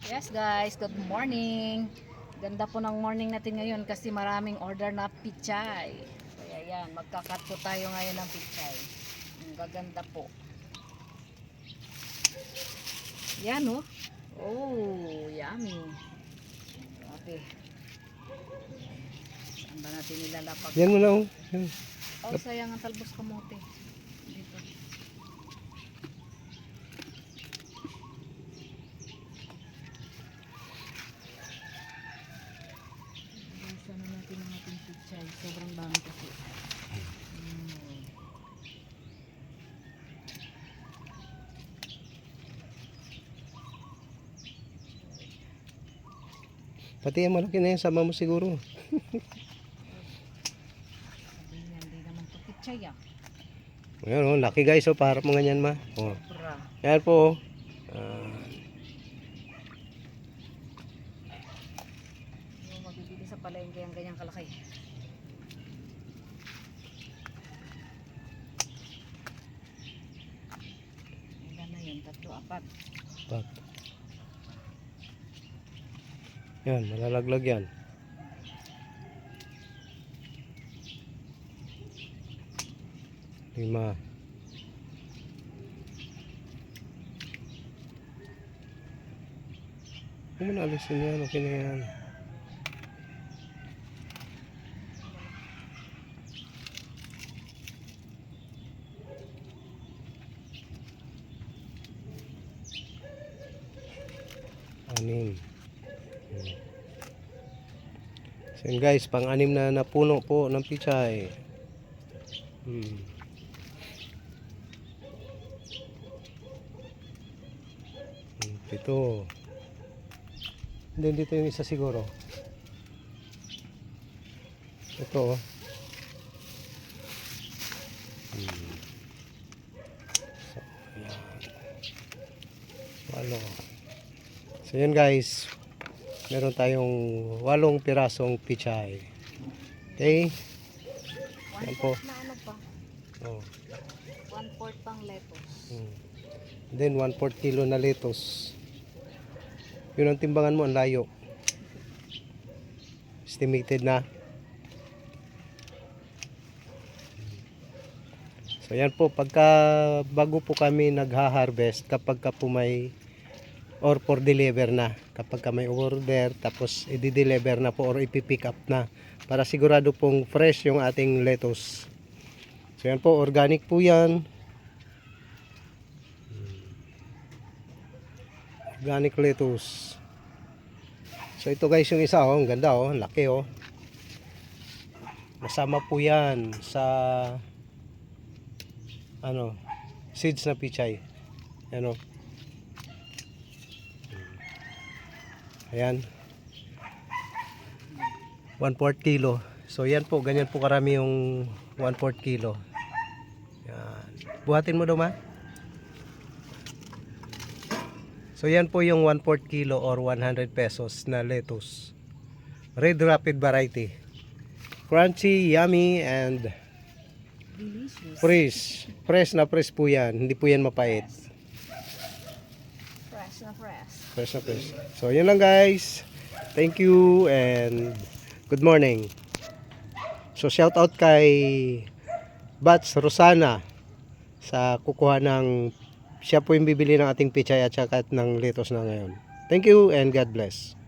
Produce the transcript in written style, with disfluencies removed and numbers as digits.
Yes guys, good morning. Ganda po ng morning natin ngayon kasi maraming order na pichay. Kaya yan, magkakat po tayo ngayon ng pichay. Ang gaganda po. Yan oh. Oh, yummy. Grabe. Saan ba natin nilalapag? Yan mo na oh. Yan. Oh, sayang ang talbos kamote. Dito. Sana natin ang ating pichay. Sobrang dami kasi. Pati yung malaki na yan, sama mo siguro. Sabi niya, hindi naman to pichay ah. Ayan oh, laki guys oh, paharap mo ganyan ma. Oh. Sobra. Yan po oh. Yung mabibili sa palengke ang ganyang kalaki. Ilan na yun? 3, 4. Pat. Yan, malalaglag yan. Lima. Huwag mo na alisin yan, okay na yan. Anim. So yun guys, pang-anim na napuno po ng pichay. Pito. Then dito yung isa siguro. Ito oh. So, yan. Walo. So yun guys, meron tayong 8 pirasong pichay. Okay? Yan po. 1/4 na ano pa? Oh. 1/4 pang lettuce. Then 1/4 kilo na lettuce. Yun ang timbangan mo, ang layo. Estimated na. So yan po, pagka bago po kami nagha-harvest, kapag ka po may or for deliver na, kapag ka may order tapos i-deliver na po or ipipick up na para sigurado pong fresh yung ating lettuce. So yan po, organic po yan, organic lettuce. So ito guys yung isa oh, ang ganda oh, ang laki oh. Masama po yan sa ano, seeds na pichay. Yan oh. Ayan. 1/4 kilo. So yan po, ganyan po karami yung 1/4 kilo. Yan. Buhatin mo daw ma. So yan po yung 1/4 kilo or 100 pesos na lettuce. Red Rapid variety. Crunchy, yummy, and Delicious. fresh. Fresh na fresh po yan. Hindi po yan mapait. Fresh na fresh. Fresh na fresh. So yun lang guys. Thank you and good morning. So shout out kay Bats Rosana sa kukuha ng, siya po yung bibili ng ating pichay at saka ng lettuce na ngayon. Thank you and God bless.